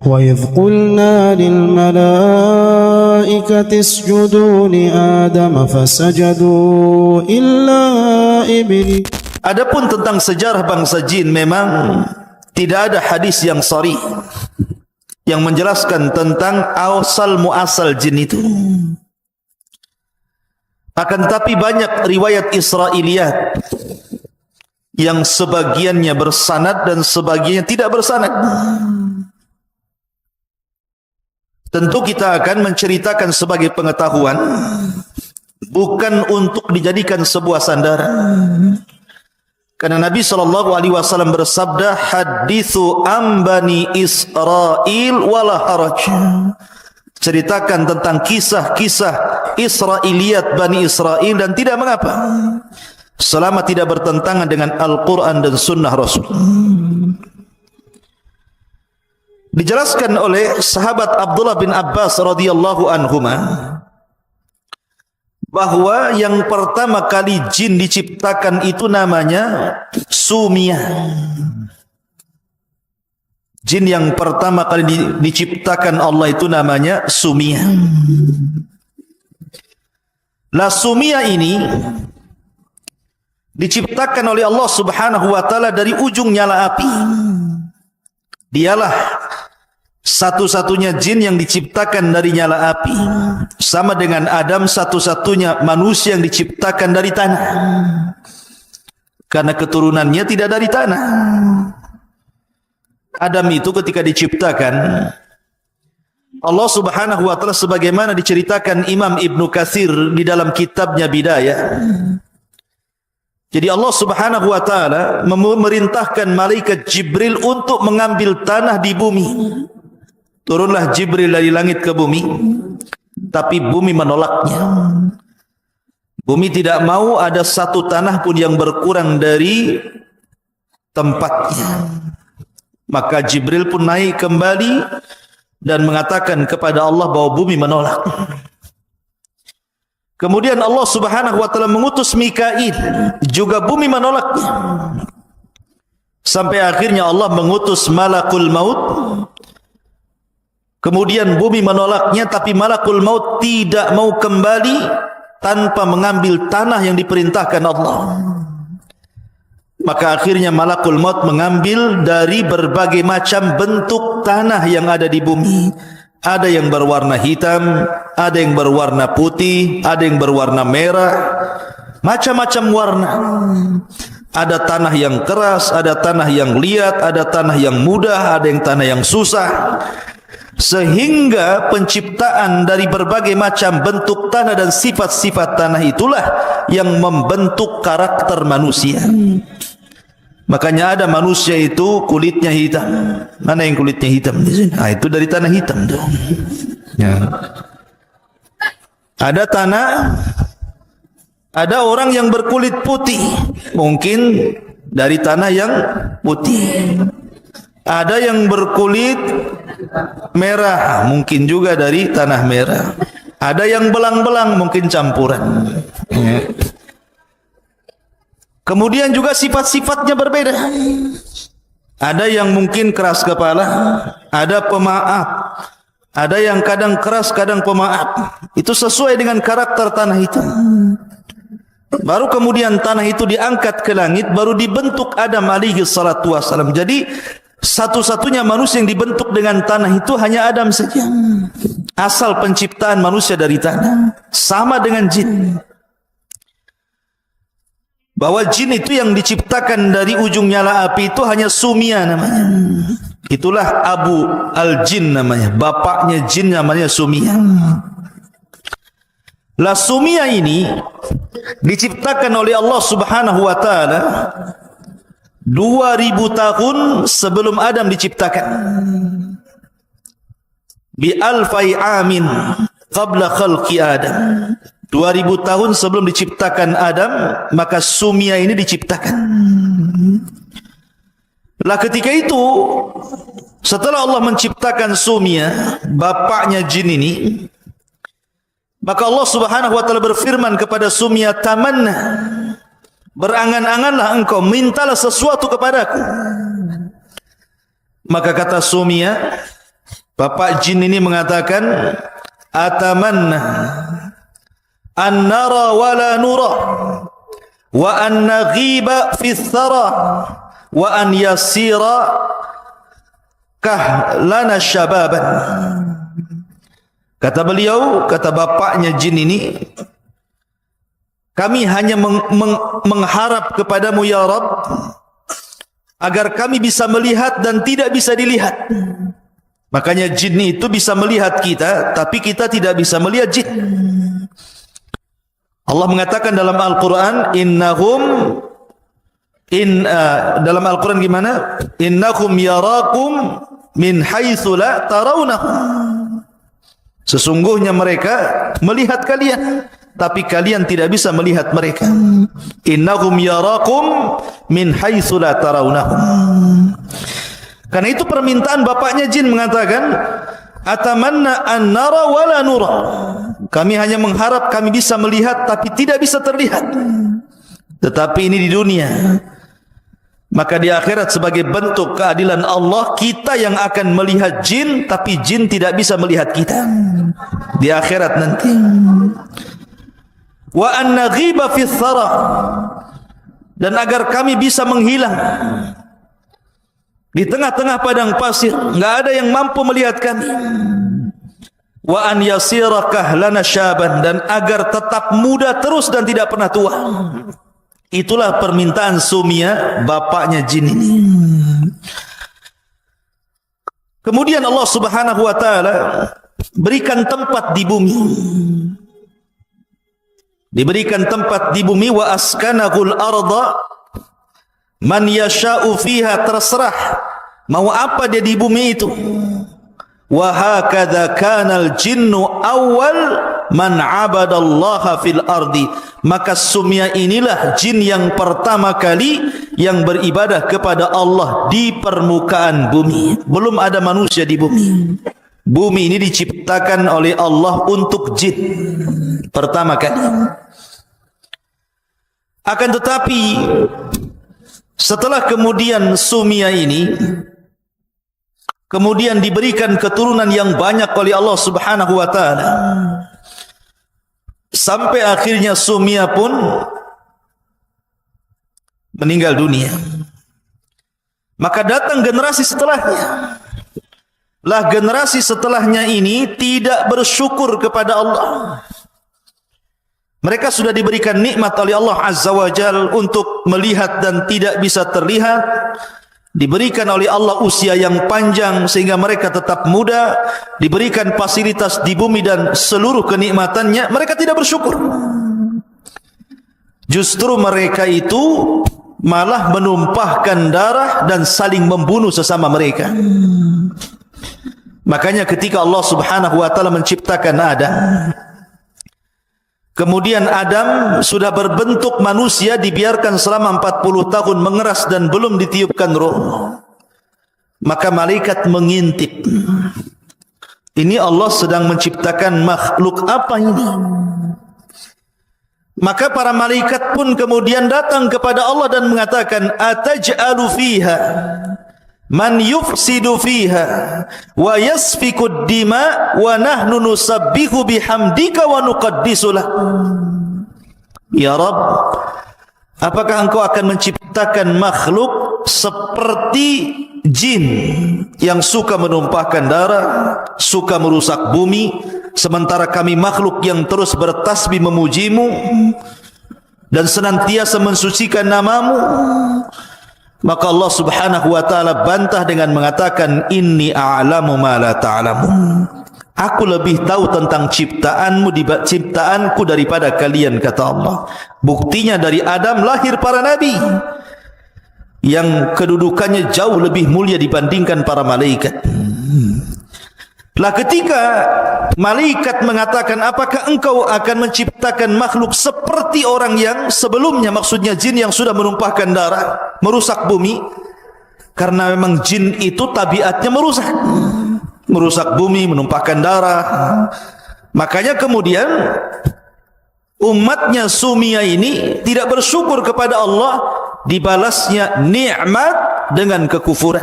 وإذ قلنا للملائكة اسجدوا لآدم فسجدوا إلا إبليس. Adapun tentang sejarah bangsa jin, memang tidak ada hadis yang sharih yang menjelaskan tentang asal muasal jin itu. Akan tetapi banyak riwayat Israiliyat yang sebagiannya bersanad dan sebagiannya tidak bersanad. Tentu kita akan menceritakan sebagai pengetahuan, bukan untuk dijadikan sebuah sandaran. Karena Nabi SAW bersabda, hadithu ambani Israel wala haraj. Ceritakan tentang kisah-kisah Israiliyat Bani Israel dan tidak mengapa, selama tidak bertentangan dengan Al-Quran dan Sunnah Rasul. Dijelaskan oleh sahabat Abdullah bin Abbas radhiyallahu anhuma bahwa yang pertama kali jin diciptakan itu namanya Sumia. Jin yang pertama kali diciptakan Allah itu namanya Sumia. Lah Sumia ini diciptakan oleh Allah Subhanahu wa taala dari ujung nyala api. Dialah satu-satunya jin yang diciptakan dari nyala api, sama dengan Adam satu-satunya manusia yang diciptakan dari tanah, karena keturunannya tidak dari tanah. Adam itu ketika diciptakan, Allah Subhanahu wa taala sebagaimana diceritakan Imam Ibnu Katsir di dalam kitabnya Bidayah. Jadi Allah Subhanahu wa taala memerintahkan malaikat Jibril untuk mengambil tanah di bumi. Turunlah Jibril dari langit ke bumi, tapi bumi menolaknya. Bumi tidak mau ada satu tanah pun yang berkurang dari tempatnya. Maka Jibril pun naik kembali dan mengatakan kepada Allah bahwa bumi menolak. Kemudian Allah Subhanahu wa taala mengutus Mikail, juga bumi menolaknya. Sampai akhirnya Allah mengutus Malakul Maut. Kemudian bumi menolaknya, tapi Malakul Maut tidak mau kembali tanpa mengambil tanah yang diperintahkan Allah. Maka akhirnya Malakul Maut mengambil dari berbagai macam bentuk tanah yang ada di bumi. Ada yang berwarna hitam, ada yang berwarna putih, ada yang berwarna merah, macam-macam warna. Ada tanah yang keras, ada tanah yang liat, ada tanah yang mudah, ada yang tanah yang susah. Sehingga penciptaan dari berbagai macam bentuk tanah dan sifat-sifat tanah itulah yang membentuk karakter manusia. Makanya ada manusia itu kulitnya hitam. Mana yang kulitnya hitam di sini? Ah, itu dari tanah hitam tuh. Ya. Ada tanah, ada orang yang berkulit putih, mungkin dari tanah yang putih. Ada yang berkulit merah, mungkin juga dari tanah merah. Ada yang belang-belang, mungkin campuran. Ya. Kemudian juga sifat-sifatnya berbeda. Ada yang mungkin keras kepala, ada pemaaf, ada yang kadang keras, kadang pemaaf. Itu sesuai dengan karakter tanah itu. Baru kemudian tanah itu diangkat ke langit, baru dibentuk Adam alaihi salatu wassalam. Jadi satu-satunya manusia yang dibentuk dengan tanah itu hanya Adam saja. Asal penciptaan manusia dari tanah. Sama dengan jin. Bahwa jin itu yang diciptakan dari ujung nyala api itu hanya Sumia namanya. Itulah Abu Al-Jin namanya. Bapaknya jin namanya Sumia. Lah Sumia ini diciptakan oleh Allah Subhanahu wa taala 2000 tahun sebelum Adam diciptakan. Bi alfai amin qabla khalqi Adam. 2000 tahun sebelum diciptakan Adam, maka Sumia ini diciptakan. Lah ketika itu, setelah Allah menciptakan Sumia, bapaknya jin ini, maka Allah Subhanahu wa taala berfirman kepada Sumia, tamanna, berangan-anganlah engkau, mintalah sesuatu kepadaku. Maka kata Sumia, Bapak jin ini mengatakan, atamanna an nara wa la nura wa an naghiba fi thara wa an yasira kahlana syababan. Kata beliau, kata bapaknya jin ini, kami hanya mengharap kepadamu ya Rabb agar kami bisa melihat dan tidak bisa dilihat. Makanya jin itu bisa melihat kita, tapi kita tidak bisa melihat jin. Allah mengatakan dalam Al-Quran, dalam Al-Quran gimana? Innakum yarakum min haitsu la tarawnahum. Sesungguhnya mereka melihat kalian, tapi kalian tidak bisa melihat mereka. Innahum yarakum min haitsu la tarawnahum. Karena itu permintaan bapaknya jin mengatakan, atamanna an nara wa la nura. Kami hanya mengharap kami bisa melihat tapi tidak bisa terlihat. Tetapi ini di dunia. Maka di akhirat sebagai bentuk keadilan Allah, kita yang akan melihat jin tapi jin tidak bisa melihat kita. Di akhirat nanti. Wa an naghiba fi thara. Dan agar kami bisa menghilang di tengah-tengah padang pasir, enggak ada yang mampu melihat kami. Wa an yasira kahlana syaban, dan agar tetap muda terus dan tidak pernah tua. Itulah permintaan Sumia, bapaknya jin ini. Kemudian Allah Subhanahu wa taala berikan tempat di bumi. Diberikan tempat di bumi, wa askanahul arda man yasha'u fiha, terserah mau apa dia di bumi itu. Wa hakadha kanal jinnu awal man abadallaha fil ardi. Maka Sumia inilah jin yang pertama kali yang beribadah kepada Allah di permukaan bumi. Belum ada manusia di bumi. Bumi ini diciptakan oleh Allah untuk jin pertama kali. Akan tetapi setelah kemudian Sumia ini kemudian diberikan keturunan yang banyak oleh Allah Subhanahu wa taala, sampai akhirnya Sumia pun meninggal dunia. Maka datang generasi setelahnya. Lah generasi setelahnya ini tidak bersyukur kepada Allah. Mereka sudah diberikan nikmat oleh Allah Azza wa Jal untuk melihat dan tidak bisa terlihat. Diberikan oleh Allah usia yang panjang sehingga mereka tetap muda. Diberikan fasilitas di bumi dan seluruh kenikmatannya. Mereka tidak bersyukur. Justru mereka itu malah menumpahkan darah dan saling membunuh sesama mereka. Makanya ketika Allah Subhanahu wa taala menciptakan Adam, kemudian Adam sudah berbentuk manusia, dibiarkan selama 40 tahun mengeras dan belum ditiupkan roh. Maka malaikat mengintip. Ini Allah sedang menciptakan makhluk apa ini? Maka para malaikat pun kemudian datang kepada Allah dan mengatakan, ataj'alu fiha man yufsidu fiha wa yasfikud dima wa nahnu nusabbihu bihamdika wa nuqaddisu lah. Ya Rabb, apakah engkau akan menciptakan makhluk seperti jin yang suka menumpahkan darah, suka merusak bumi, sementara kami makhluk yang terus bertasbih memujimu dan senantiasa mensucikan namamu? Maka Allah Subhanahu wa taala bantah dengan mengatakan, inni a'lamu ma la ta'lamun. Aku lebih tahu tentang ciptaanku daripada kalian, kata Allah. Buktinya dari Adam lahir para nabi yang kedudukannya jauh lebih mulia dibandingkan para malaikat. Lah ketika malaikat mengatakan, apakah engkau akan menciptakan makhluk seperti orang yang sebelumnya, maksudnya jin yang sudah menumpahkan darah, merusak bumi, karena memang jin itu tabiatnya merusak bumi, menumpahkan darah. Makanya kemudian umatnya Sumia ini tidak bersyukur kepada Allah, dibalasnya nikmat dengan kekufuran.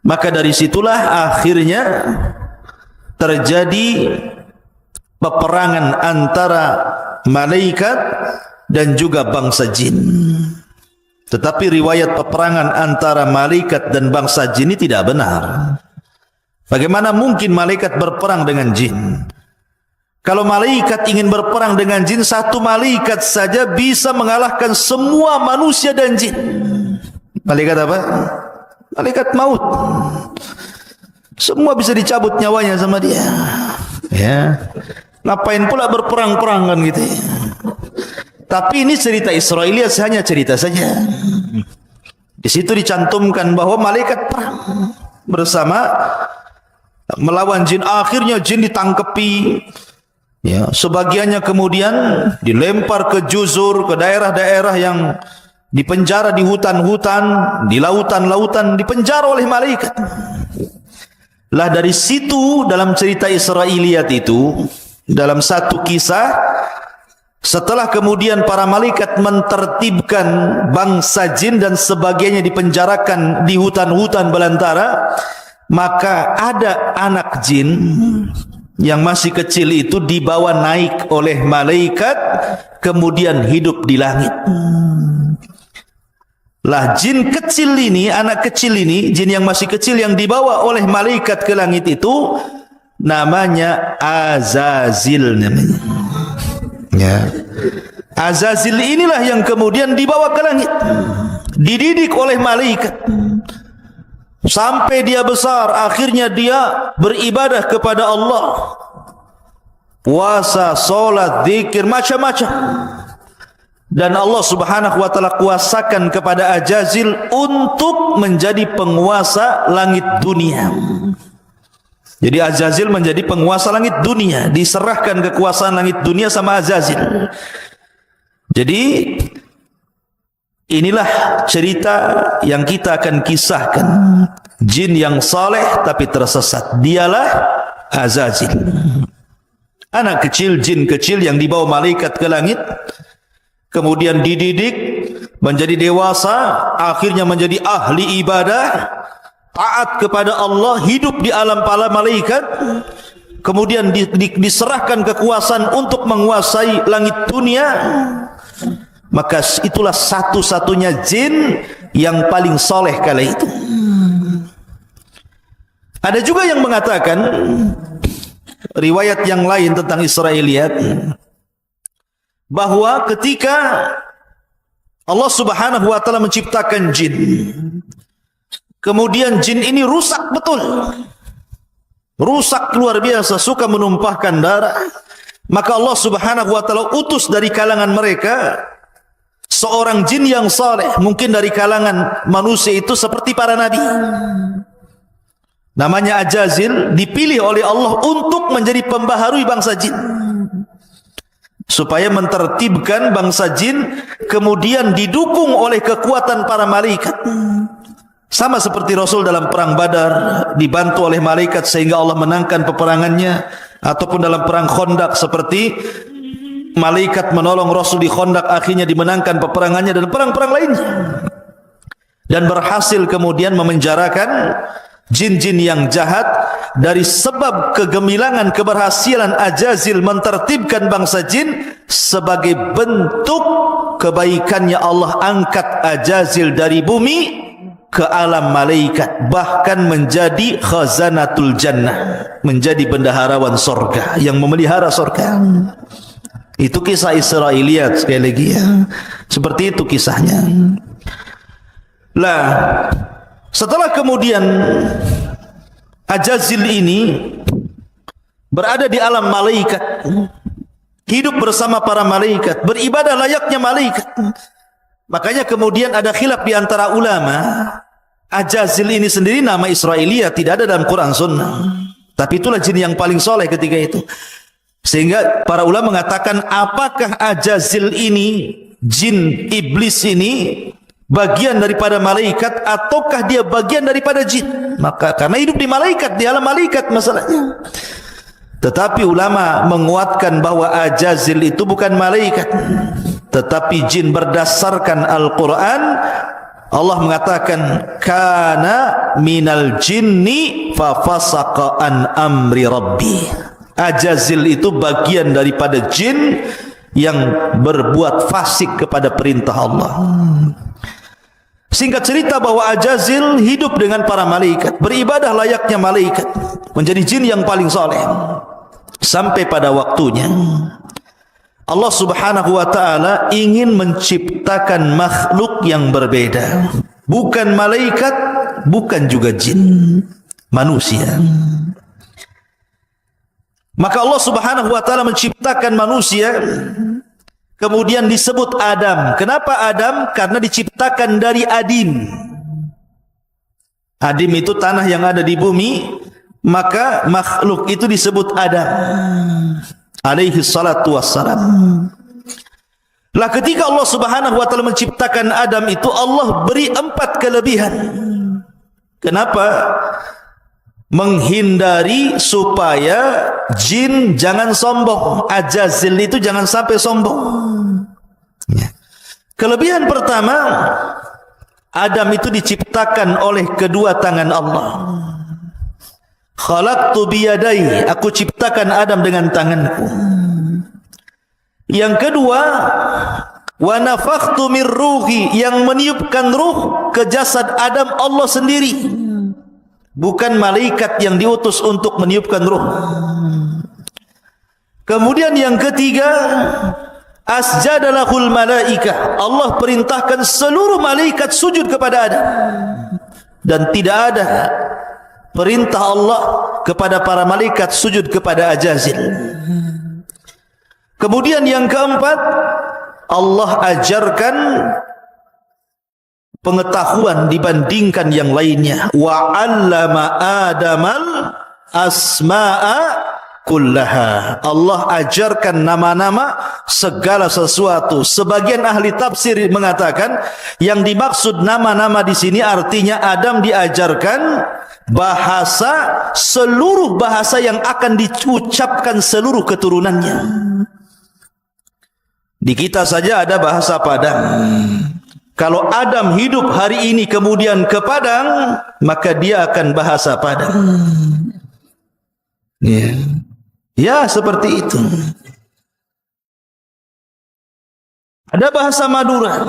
Maka dari situlah akhirnya terjadi peperangan antara malaikat dan juga bangsa jin. Tetapi riwayat peperangan antara malaikat dan bangsa jin ini tidak benar. Bagaimana mungkin malaikat berperang dengan jin? Kalau malaikat ingin berperang dengan jin, satu malaikat saja bisa mengalahkan semua manusia dan jin. Malaikat apa? Malaikat maut. Semua bisa dicabut nyawanya sama dia. Ya. Ngapain pula berperang-perang kan gitu ya. Tapi ini cerita Israiliyat, hanya cerita saja. Di situ dicantumkan bahwa malaikat perang bersama melawan jin. Akhirnya jin ditangkepi. Ya, sebagiannya kemudian dilempar ke juzur, ke daerah-daerah yang dipenjara di hutan-hutan, di lautan-lautan, dipenjara oleh malaikat. Lah dari situ dalam cerita Israiliyat itu, dalam satu kisah, setelah kemudian para malaikat mentertibkan bangsa jin dan sebagainya dipenjarakan di hutan-hutan belantara, maka ada anak jin yang masih kecil itu dibawa naik oleh malaikat, kemudian hidup di langit. Lah jin kecil ini, anak kecil ini, jin yang masih kecil yang dibawa oleh malaikat ke langit itu namanya Azazil namanya. Ya. Azazil inilah yang kemudian dibawa ke langit, dididik oleh malaikat sampai dia besar. Akhirnya dia beribadah kepada Allah, puasa, solat, zikir, macam-macam. Dan Allah subhanahu wa ta'ala kuasakan kepada Azazil untuk menjadi penguasa langit dunia. Jadi Azazil menjadi penguasa langit dunia, diserahkan kekuasaan langit dunia sama Azazil. Jadi inilah cerita yang kita akan kisahkan. Jin yang saleh tapi tersesat, dialah Azazil. Anak kecil, jin kecil yang dibawa malaikat ke langit, kemudian dididik menjadi dewasa, akhirnya menjadi ahli ibadah, taat kepada Allah, hidup di alam para malaikat, kemudian diserahkan kekuasaan untuk menguasai langit dunia. Maka itulah satu-satunya jin yang paling soleh kala itu. Ada juga yang mengatakan riwayat yang lain tentang Israiliyat, bahwa ketika Allah subhanahu wa ta'ala menciptakan jin, kemudian jin ini rusak betul, rusak luar biasa, suka menumpahkan darah. Maka Allah subhanahu wa ta'ala utus dari kalangan mereka seorang jin yang saleh, mungkin dari kalangan manusia itu seperti para nabi, namanya Azazil, dipilih oleh Allah untuk menjadi pembaharui bangsa jin, supaya mentertibkan bangsa jin, kemudian didukung oleh kekuatan para malaikat. Sama seperti Rasul dalam perang Badar dibantu oleh malaikat sehingga Allah menangkan peperangannya, ataupun dalam perang Khandaq seperti malaikat menolong Rasul di Khandaq, akhirnya dimenangkan peperangannya, dan perang-perang lainnya, dan berhasil kemudian memenjarakan jin-jin yang jahat. Dari sebab kegemilangan keberhasilan Azazil mentertibkan bangsa jin, sebagai bentuk kebaikannya Allah angkat Azazil dari bumi ke alam malaikat, bahkan menjadi khazanatul jannah, menjadi bendaharawan surga yang memelihara surga. Itu kisah Israiliyat sekali lagi ya. Seperti itu kisahnya. Lah, setelah kemudian Azazil ini berada di alam malaikat, hidup bersama para malaikat, beribadah layaknya malaikat. Makanya kemudian ada khilaf di antara ulama, Azazil ini sendiri nama Israiliyat, tidak ada dalam Quran Sunnah, tapi itulah jin yang paling soleh ketika itu. Sehingga para ulama mengatakan, apakah Azazil ini, jin iblis ini, bagian daripada malaikat ataukah dia bagian daripada jin? Maka karena hidup di malaikat, di alam malaikat masalahnya. Tetapi ulama menguatkan bahwa Azazil itu bukan malaikat, tetapi jin berdasarkan Al-Quran. Allah mengatakan kana minal jinni fa fasaqa an amri rabbi. Ajazil itu bagian daripada jin yang berbuat fasik kepada perintah Allah. Singkat cerita bahwa Ajazil hidup dengan para malaikat, beribadah layaknya malaikat, menjadi jin yang paling soleh. Sampai pada waktunya Allah subhanahu wa ta'ala ingin menciptakan makhluk yang berbeda. Bukan malaikat, bukan juga jin, manusia. Maka Allah subhanahu wa ta'ala menciptakan manusia, kemudian disebut Adam. Kenapa Adam? Karena diciptakan dari adim. Adim itu tanah yang ada di bumi, maka makhluk itu disebut Adam alaihi salatu wassalam. Lah ketika Allah subhanahu wa ta'ala menciptakan Adam itu, Allah beri 4 kelebihan. Kenapa? Menghindari supaya jin jangan sombong. Ajazil itu jangan sampai sombong. Kelebihan pertama, Adam itu diciptakan oleh kedua tangan Allah. Khalaqtu biyadai, aku ciptakan Adam dengan tanganku. Yang kedua, wa nafakhtu min ruhi, yang meniupkan ruh ke jasad Adam Allah sendiri, bukan malaikat yang diutus untuk meniupkan ruh. Kemudian yang ketiga, asjadalahul malaika, Allah perintahkan seluruh malaikat sujud kepada Adam, dan tidak ada perintah Allah kepada para malaikat sujud kepada Ajazil. Kemudian yang keempat, Allah ajarkan pengetahuan dibandingkan yang lainnya. Wa 'allama Adamal asma'a kullaha. Allah ajarkan nama-nama segala sesuatu. Sebagian ahli tafsir mengatakan yang dimaksud nama-nama di sini artinya Adam diajarkan bahasa, seluruh bahasa yang akan diucapkan seluruh keturunannya. Di kita saja ada bahasa Padang. Kalau Adam hidup hari ini kemudian ke Padang, maka dia akan bahasa Padang. Ya, seperti itu. Ada bahasa Madura.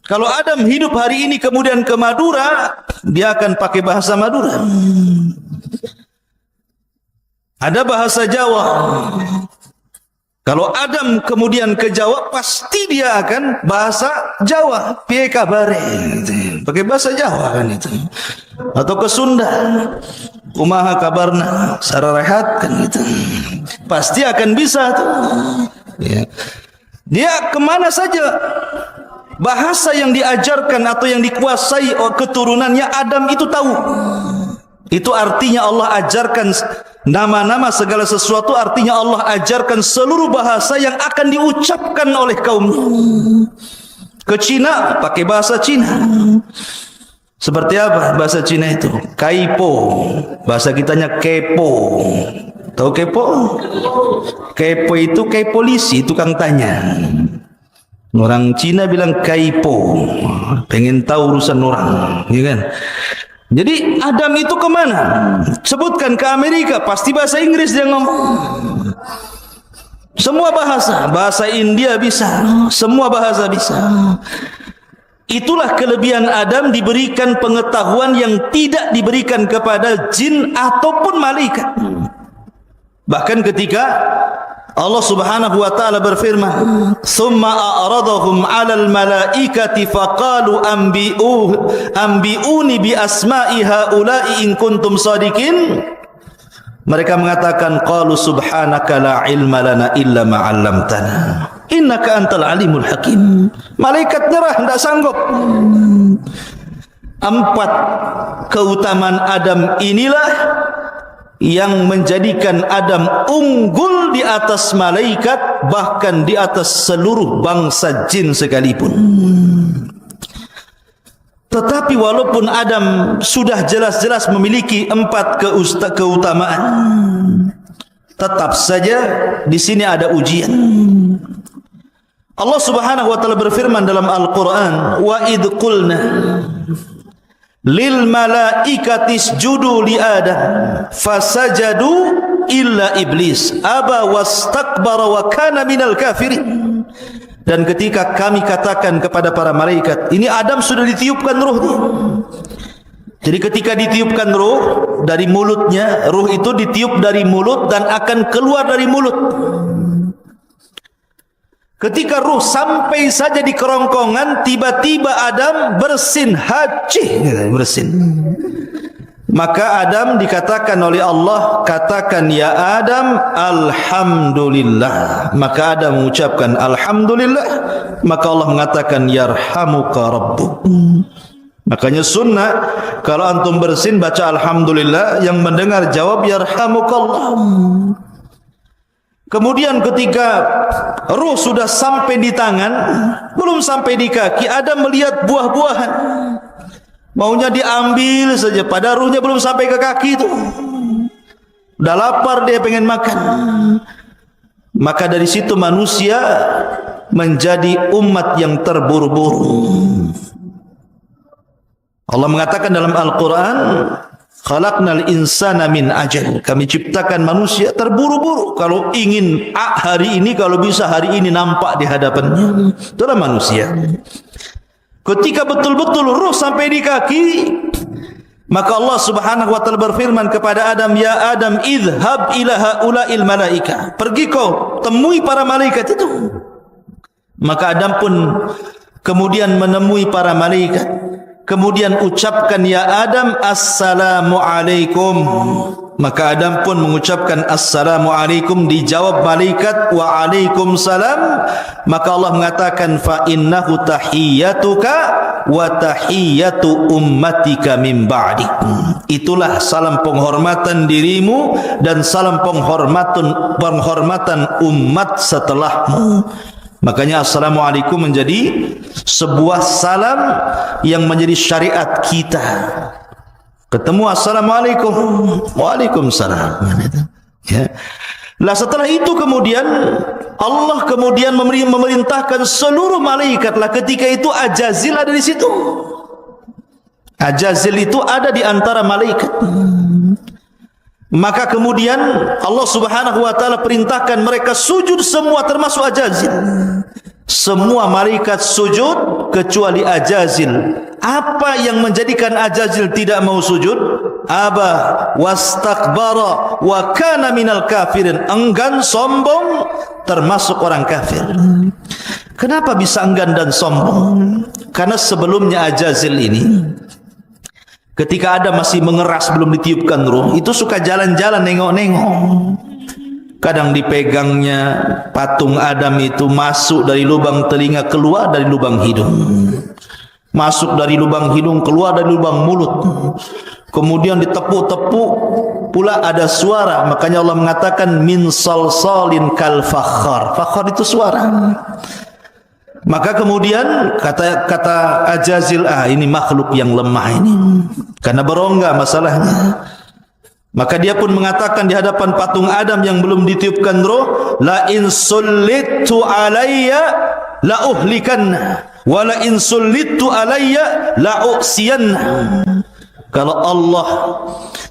Kalau Adam hidup hari ini kemudian ke Madura, dia akan pakai bahasa Madura. Ada bahasa Jawa. Kalau Adam kemudian ke Jawa, pasti dia akan bahasa Jawa. Piye kabare? Pakai bahasa Jawa kan itu. Atau ke Sunda. Kumaha kabarna? Sararehat kan gitu. Pasti akan bisa tuh. Ya. Dia kemana saja, bahasa yang diajarkan atau yang dikuasai keturunannya Adam itu tahu. Itu artinya Allah ajarkan nama-nama segala sesuatu, artinya Allah ajarkan seluruh bahasa yang akan diucapkan oleh kaumnya. Ke Cina pakai bahasa Cina. Seperti apa bahasa Cina itu? Kaipo. Bahasa kitanya kepo. Tahu kepo? Kepo itu kayak polisi, tukang tanya. Orang Cina bilang kaipo, pengen tahu urusan orang, ya kan? Jadi Adam itu kemana? Sebutkan ke Amerika, pasti bahasa Inggris dia ngomong. Semua bahasa, bahasa India bisa, semua bahasa bisa. Itulah kelebihan Adam, diberikan pengetahuan yang tidak diberikan kepada jin ataupun malaikat. Bahkan ketika Allah subhanahu wa ta'ala berfirman, "Thumma a'radahum 'alal malaikati faqalu anbi'uni bi asma'i haula'i in kuntum shadiqin." Mereka mengatakan, qalu subhanaka la ilma lana illa ma 'allamtana innaka antal alimul hakim. Malaikat nyerah, tidak sanggup. 4 keutamaan Adam inilah yang menjadikan Adam unggul di atas malaikat, bahkan di atas seluruh bangsa jin sekalipun. Tetapi walaupun Adam sudah jelas-jelas memiliki 4 keutamaan, tetap saja di sini ada ujian. Allah Subhanahu wa taala berfirman dalam Al-Qur'an, "Wa id qulna lil malaikati isjudu li Adam fasajadu illa iblis aba wastakbara wa kana minal kafirin." Dan ketika kami katakan kepada para malaikat, ini Adam sudah ditiupkan ruhnya. Jadi ketika ditiupkan ruh dari mulutnya, ruh itu ditiup dari mulut dan akan keluar dari mulut. Ketika ruh sampai saja di kerongkongan, tiba-tiba Adam bersin, bersin. Maka Adam dikatakan oleh Allah, katakan ya Adam, alhamdulillah. Maka Adam mengucapkan alhamdulillah. Maka Allah mengatakan yarhamuka rabbuk. Makanya sunnah, kalau antum bersin baca alhamdulillah, yang mendengar jawab yarhamukallah. Kemudian ketika ruh sudah sampai di tangan, belum sampai di kaki, Adam melihat buah-buahan. Maunya diambil saja, pada ruhnya belum sampai ke kaki itu. Udah lapar, dia pengen makan. Maka dari situ manusia menjadi umat yang terburu-buru. Allah mengatakan dalam Al-Quran, khalaqnal insana min ajal. Kami ciptakan manusia terburu-buru. Kalau ingin hari ini, kalau bisa hari ini nampak di hadapannya. Itulah manusia. Ketika betul-betul ruh sampai di kaki, maka Allah Subhanahu wa taala berfirman kepada Adam, ya Adam, idhhab ila haula'il malaika. Pergi kau temui para malaikat itu. Maka Adam pun kemudian menemui para malaikat. Kemudian ucapkan ya Adam, assalamu alaikum. Maka Adam pun mengucapkan assalamu alaikum, dijawab malaikat wa alaikum salam. Maka Allah mengatakan fa innahu tahiyyatuka wa tahiyyatu ummatika min ba'di. Itulah salam penghormatan dirimu dan salam penghormatan umat setelahmu. Makanya assalamualaikum menjadi sebuah salam yang menjadi syariat kita. Ketemu assalamualaikum, waalaikumsalam. Ya. Lah setelah itu kemudian Allah kemudian memerintahkan seluruh malaikat lah, ketika itu Ajazil ada di situ. Ajazil itu ada di antara malaikat. Maka kemudian Allah Subhanahu wa taala perintahkan mereka sujud semua, termasuk Ajazil. Semua malaikat sujud kecuali Ajazil. Apa yang menjadikan Ajazil tidak mau sujud? Aba wastakbara wa kana minal kafirin. Enggan, sombong, termasuk orang kafir. Kenapa bisa enggan dan sombong? Karena sebelumnya Ajazil ini, ketika Adam masih mengeras belum ditiupkan ruh, itu suka jalan-jalan nengok-nengok. Kadang dipegangnya patung Adam itu, masuk dari lubang telinga, keluar dari lubang hidung. Masuk dari lubang hidung, keluar dari lubang mulut. Kemudian ditepuk-tepuk pula ada suara. Makanya Allah mengatakan min salsalin kal fakhar. Fakhar itu suara. Maka kemudian kata Ajazil, ini makhluk yang lemah ini, karena berongga masalahnya. Maka dia pun mengatakan di hadapan patung Adam yang belum ditiupkan roh, la in sullitu alayya la uhlikanna wa la in sullitu alayya la uksiyanna. Kalau Allah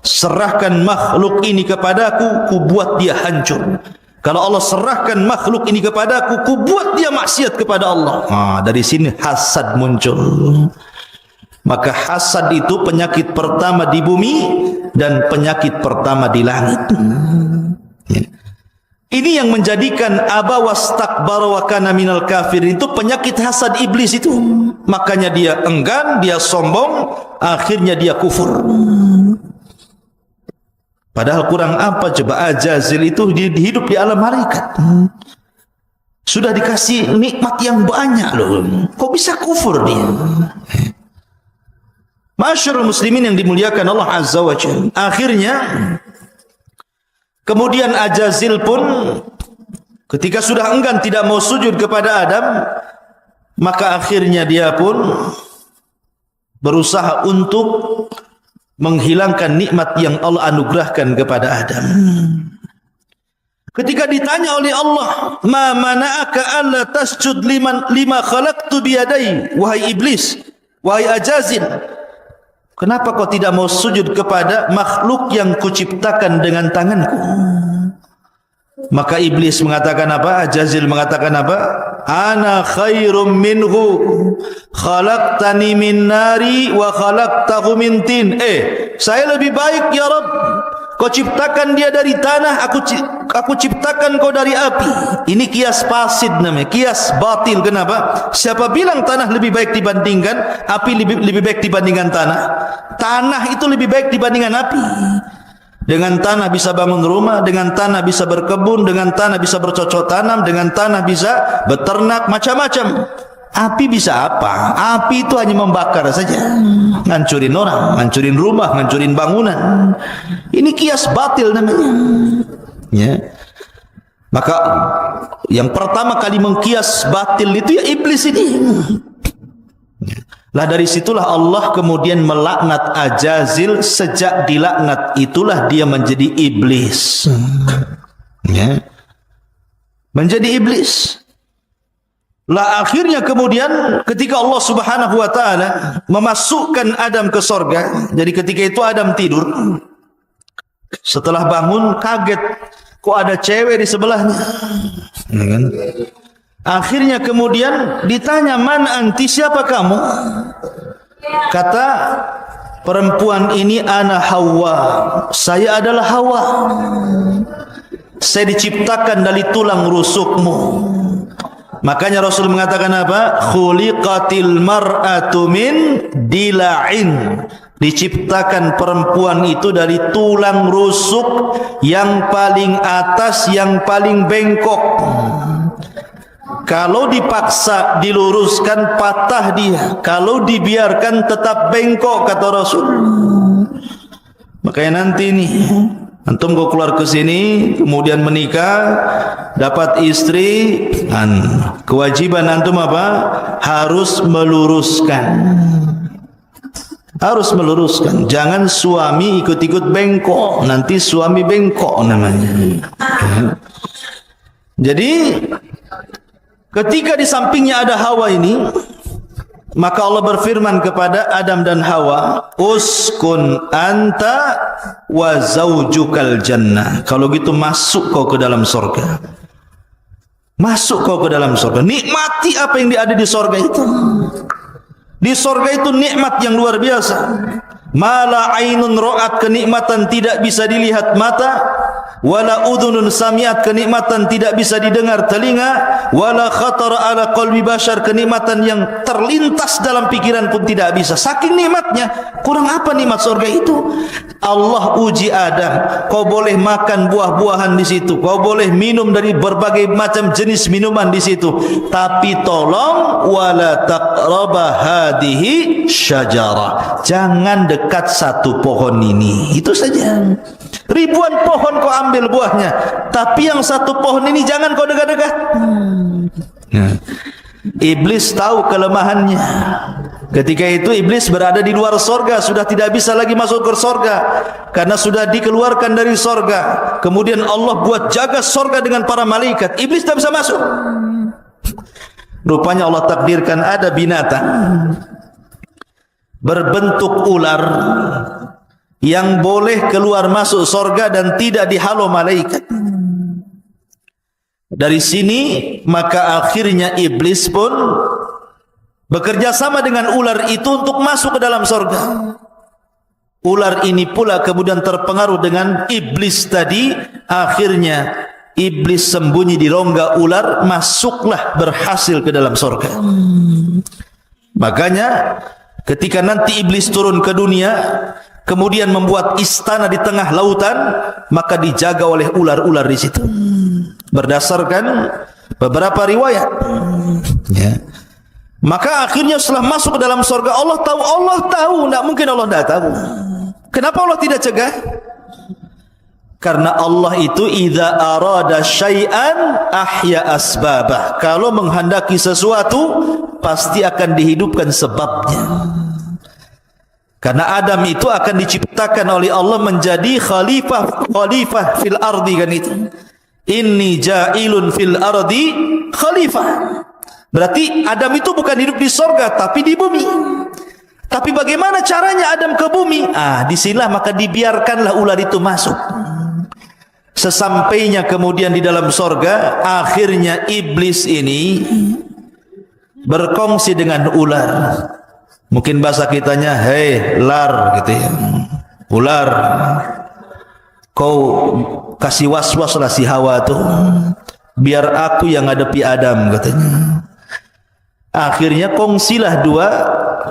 serahkan makhluk ini kepadaku, ku buat dia hancur. Kalau Allah serahkan makhluk ini kepadaku, ku buat dia maksiat kepada Allah. Dari sini hasad muncul. Maka hasad itu penyakit pertama di bumi dan penyakit pertama di langit. Ini yang menjadikan aba wastakbara wa kana minal kafir, itu penyakit hasad iblis itu. Makanya dia enggan, dia sombong, akhirnya dia kufur. Padahal kurang apa coba? Ajazil itu hidup di alam malaikat, sudah dikasih nikmat yang banyak loh, kok bisa kufur dia? Masyarul muslimin yang dimuliakan Allah Azza wa Jalla. Akhirnya kemudian Ajazil pun ketika sudah enggan tidak mau sujud kepada Adam, maka akhirnya dia pun berusaha untuk menghilangkan nikmat yang Allah anugerahkan kepada Adam. Ketika ditanya oleh Allah, "Ma mana'aka alla tasjud lima khalaqtu biyadai?" Wahai iblis, wahai Ajazil, kenapa kau tidak mau sujud kepada makhluk yang kuciptakan dengan tanganku? Maka iblis mengatakan apa? Ajazil mengatakan apa? Ana khairum minhu, khalaqtani min nari wa khalaqtahu min tin. Saya lebih baik ya Rabb. Kau ciptakan dia dari tanah, aku ciptakan kau dari api. Ini kias fasid namanya, kias batil. Kenapa? Siapa bilang tanah lebih baik dibandingkan api, lebih baik dibandingkan tanah? Tanah itu lebih baik dibandingkan api. Dengan tanah bisa bangun rumah, dengan tanah bisa berkebun, dengan tanah bisa bercocok tanam, dengan tanah bisa beternak, macam-macam. Api bisa apa? Api itu hanya membakar saja, ngancurin orang, ngancurin rumah, ngancurin bangunan. Ini kias batil namanya. Ya. Maka yang pertama kali mengkias batil itu ya iblis ini. Lah dari situlah Allah kemudian melaknat Ajazil. Sejak dilaknat itulah dia menjadi iblis. Ya. Menjadi iblis. Lah akhirnya kemudian ketika Allah Subhanahu wa taala memasukkan Adam ke sorga, jadi ketika itu Adam tidur, setelah bangun kaget, kok ada cewek di sebelahnya. Ya kan? Akhirnya kemudian ditanya, "Man anti, siapa kamu?" Kata perempuan ini, "Ana Hawa, saya adalah Hawa. Saya diciptakan dari tulang rusukmu." Makanya Rasul mengatakan apa? Khuliqatil mar'atu min dila'in. Diciptakan perempuan itu dari tulang rusuk yang paling atas, yang paling bengkok. Kalau dipaksa diluruskan, patah dia. Kalau dibiarkan tetap bengkok, kata Rasul. Makanya nanti nih, antum kau keluar ke sini, kemudian menikah, dapat istri, kewajiban antum apa? Harus meluruskan. Harus meluruskan. Jangan suami ikut-ikut bengkok, nanti suami bengkok namanya. Jadi ketika di sampingnya ada Hawa ini, maka Allah berfirman kepada Adam dan Hawa, "Uskun anta wa zaujukal jannah." Kalau gitu masuk kau ke dalam surga. Masuk kau ke dalam surga. Nikmati apa yang ada di surga itu. Di surga itu nikmat yang luar biasa. Mala ainun ra'at, kenikmatan tidak bisa dilihat mata. Wala udhunun sami'at, kenikmatan tidak bisa didengar telinga. Wala khatara ala qalbi bashar, kenikmatan yang terlintas dalam pikiran pun tidak bisa. Saking nikmatnya. Kurang apa nikmat surga itu? Allah uji Adam, kau boleh makan buah-buahan di situ, kau boleh minum dari berbagai macam jenis minuman di situ, tapi tolong wala taqraba hadhihi syajarah, jangan dekat satu pohon ini. Itu saja. Ribuan pohon kau ambil buahnya, tapi yang satu pohon ini jangan kau dekat-dekat. Iblis tahu kelemahannya. Ketika itu iblis berada di luar sorga, sudah tidak bisa lagi masuk ke sorga karena sudah dikeluarkan dari sorga. Kemudian Allah buat jaga sorga dengan para malaikat. Iblis tidak bisa masuk. Rupanya Allah takdirkan ada binatang berbentuk ular yang boleh keluar masuk sorga dan tidak dihalau malaikat. Dari sini maka akhirnya iblis pun bekerja sama dengan ular itu untuk masuk ke dalam sorga. Ular ini pula kemudian terpengaruh dengan iblis tadi. Akhirnya iblis sembunyi di rongga ular, masuklah berhasil ke dalam sorga. Makanya ketika nanti iblis turun ke dunia, kemudian membuat istana di tengah lautan, maka dijaga oleh ular-ular di situ. Berdasarkan beberapa riwayat. Ya. Maka akhirnya setelah masuk ke dalam surga, Allah tahu, tidak mungkin Allah tidak tahu. Kenapa Allah tidak cegah? Karena Allah itu idza arada syai'an ahya asbabah. Kalau menghendaki sesuatu, pasti akan dihidupkan sebabnya. Karena Adam itu akan diciptakan oleh Allah menjadi khalifah fil ardi, kan itu. inni ja'ilun fil ardi khalifah. Berarti Adam itu bukan hidup di sorga tapi di bumi. Tapi bagaimana caranya Adam ke bumi? Disinilah maka dibiarkanlah ular itu masuk. Sesampainya kemudian di dalam sorga, akhirnya iblis ini berkongsi dengan ular. Mungkin bahasa kitanya, hei lar gitu ya. Ular, kau kasih was-was lah si Hawa tuh, biar aku yang hadapi Adam katanya. Akhirnya kongsilah dua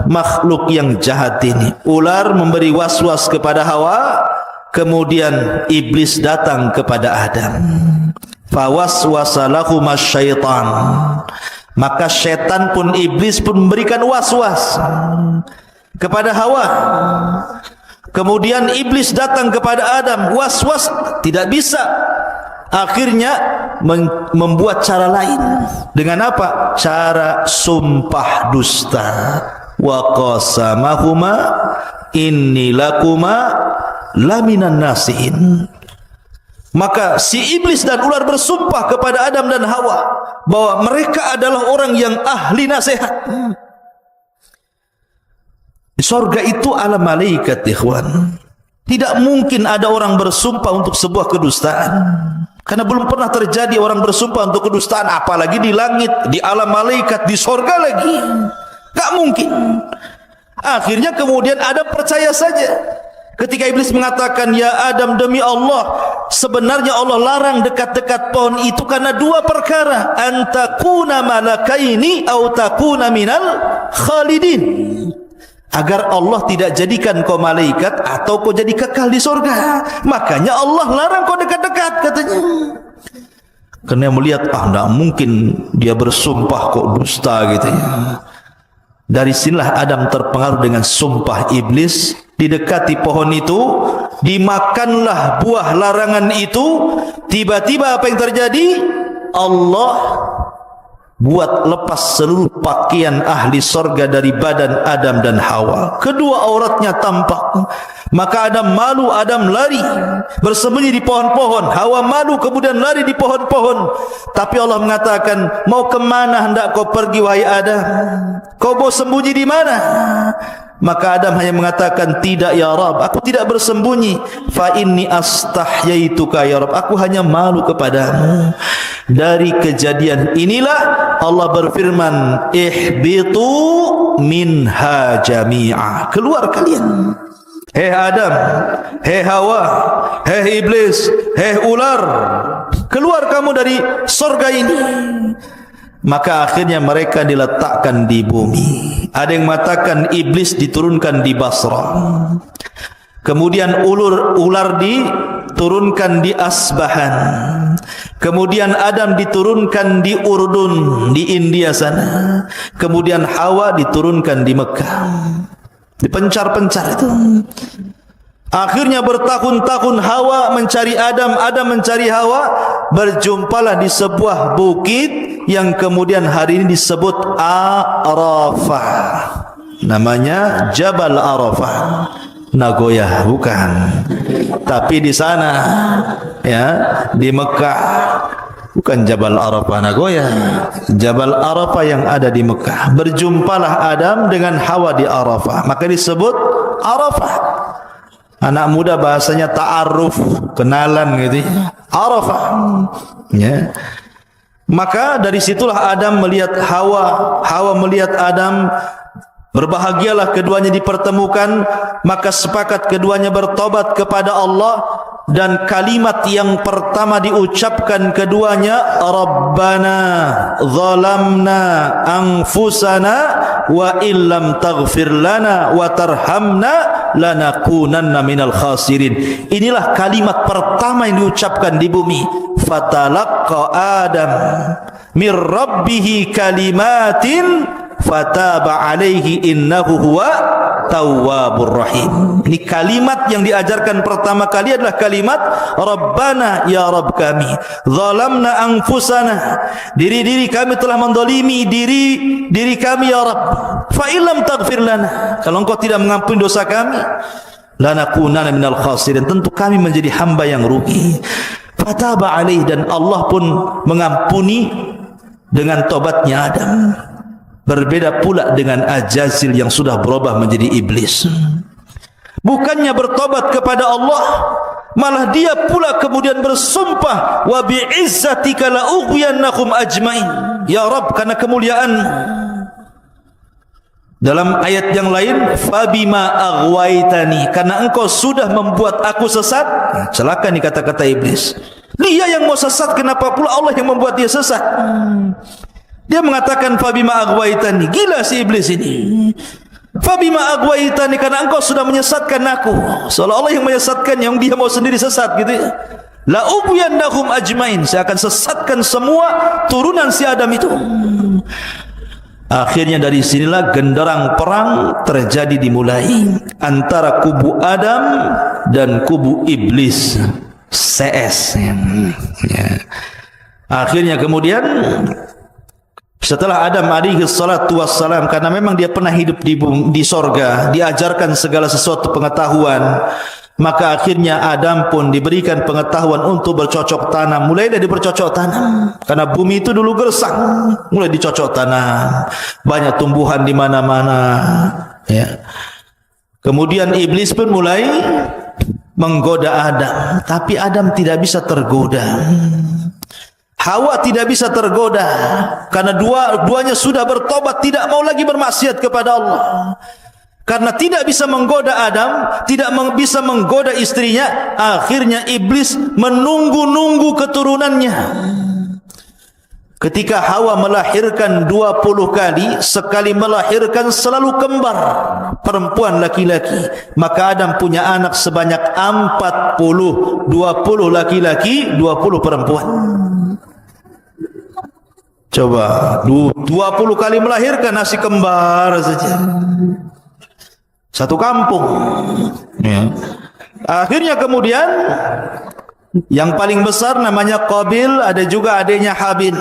makhluk yang jahat ini. Ular memberi was-was kepada Hawa, kemudian iblis datang kepada Adam. Fawaswasa lahumas syaitan. Maka syaitan pun, iblis pun memberikan was-was kepada Hawa. Kemudian iblis datang kepada Adam, was-was tidak bisa. Akhirnya membuat cara lain. Dengan apa? Cara sumpah dusta. Wa qasamahuma inni lakuma laminan nasihin. Maka si iblis dan ular bersumpah kepada Adam dan Hawa bahwa mereka adalah orang yang ahli nasihat. Di sorga itu alam malaikat, ikhwan. Tidak mungkin ada orang bersumpah untuk sebuah kedustaan, karena belum pernah terjadi orang bersumpah untuk kedustaan, apalagi di langit, di alam malaikat, di sorga lagi. Tak mungkin. Akhirnya kemudian Adam percaya saja. Ketika iblis mengatakan, ya Adam, demi Allah, sebenarnya Allah larang dekat-dekat pohon itu karena dua perkara. Antakuna malakaini au takuna minal khalidin. Agar Allah tidak jadikan kau malaikat atau kau jadi kekal di surga. Makanya Allah larang kau dekat-dekat katanya. Karena melihat, tidak mungkin dia bersumpah kok dusta gitu ya. Dari sinilah Adam terpengaruh dengan sumpah iblis, didekati pohon itu, dimakanlah buah larangan itu. Tiba-tiba apa yang terjadi? Allah buat lepas seluruh pakaian ahli sorga dari badan Adam dan Hawa. Kedua auratnya tampak. Maka Adam malu, Adam lari bersembunyi di pohon-pohon. Hawa malu kemudian lari di pohon-pohon. Tapi Allah mengatakan, mau kemana hendak kau pergi wahai Adam? Kau mau sembunyi di mana? Maka Adam hanya mengatakan, tidak ya Rabb, aku tidak bersembunyi. Fa inni astahyaituka ya Rabb, aku hanya malu kepadamu. Dari kejadian inilah Allah berfirman, ihbitu minha jami'a, keluar kalian. Hei Adam, hei Hawa, hei iblis, hei ular, keluar kamu dari sorga ini. Maka akhirnya mereka diletakkan di bumi. Ada yang mengatakan iblis diturunkan di Basra, kemudian ular diturunkan di Asbahan, kemudian Adam diturunkan di Urdun, di India sana, kemudian Hawa diturunkan di Mekah. Dipencar-pencar itu. Akhirnya bertahun-tahun Hawa mencari Adam, Adam mencari Hawa. Berjumpalah di sebuah bukit yang kemudian hari ini disebut Arafah. Namanya Jabal Arafah. Nagoya bukan. Tapi di sana ya, di Mekah. Bukan Jabal Arafah Nagoya, Jabal Arafah yang ada di Mekah. Berjumpalah Adam dengan Hawa di Arafah, maka disebut Arafah. Anak muda bahasanya ta'aruf, kenalan gitu ya. Arafah ya. Maka dari situlah Adam melihat Hawa, Hawa melihat Adam. Berbahagialah keduanya dipertemukan. Maka sepakat keduanya bertobat kepada Allah. Dan kalimat yang pertama diucapkan keduanya, Rabbana zalamna anfusana wa illam taghfir lana wa tarhamna lanakunanna minal khasirin. Inilah kalimat pertama yang diucapkan di bumi. Fatalaqqa Adam mir rabbihi kalimatin fataba alaihi innahu huwa tawwabur rahim. Ini kalimat yang diajarkan pertama kali adalah kalimat Rabbana, ya Rabb kami, zalamna anfusana, diri-diri kami telah mendolimi diri kami ya Rabb, fa illam taghfir lana, kalau engkau tidak mengampuni dosa kami, lanakunanna minal khasirin, tentu kami menjadi hamba yang rugi. Fataba alaih, dan Allah pun mengampuni dengan tobatnya Adam. Berbeda pula dengan Ajazil yang sudah berubah menjadi iblis. Bukannya bertobat kepada Allah, malah dia pula kemudian bersumpah, wa bi'izzatika la ughwiyannakum ajmain. Ya Rabb, karena kemuliaan. Dalam ayat yang lain, fabima aghwaitani, karena engkau sudah membuat aku sesat. Celaka nih kata-kata iblis. Dia yang mau sesat, kenapa pula Allah yang membuat dia sesat? Dia mengatakan fabima aghwaitani. Gila si iblis ini. Fabima aghwaitani, karena engkau sudah menyesatkan aku. Seolah-olah yang menyesatkan, yang dia mau sendiri sesat gitu ya. La ubiyannahum ajmain, saya akan sesatkan semua turunan si Adam itu. Akhirnya dari sinilah genderang perang terjadi, dimulai antara kubu Adam dan kubu iblis, CS. Akhirnya kemudian setelah Adam alaihi salatu wassalam, karena memang dia pernah hidup di sorga, diajarkan segala sesuatu pengetahuan, maka akhirnya Adam pun diberikan pengetahuan untuk bercocok tanam. Mulai dari bercocok tanam, karena bumi itu dulu gersang, mulai dicocok tanam, banyak tumbuhan di mana-mana ya. Kemudian iblis pun mulai menggoda Adam, tapi Adam tidak bisa tergoda. Hawa tidak bisa tergoda, karena duanya sudah bertobat, tidak mau lagi bermaksiat kepada Allah. Karena tidak bisa menggoda Adam, tidak bisa menggoda istrinya, akhirnya iblis menunggu-nunggu keturunannya. Ketika Hawa melahirkan 20 kali, sekali melahirkan selalu kembar, perempuan laki-laki. Maka Adam punya anak sebanyak 40, 20 laki-laki, 20 perempuan. Coba 20 kali melahirkan nasi kembar saja, satu kampung ya. Akhirnya kemudian yang paling besar namanya Qabil, ada juga adanya Habil.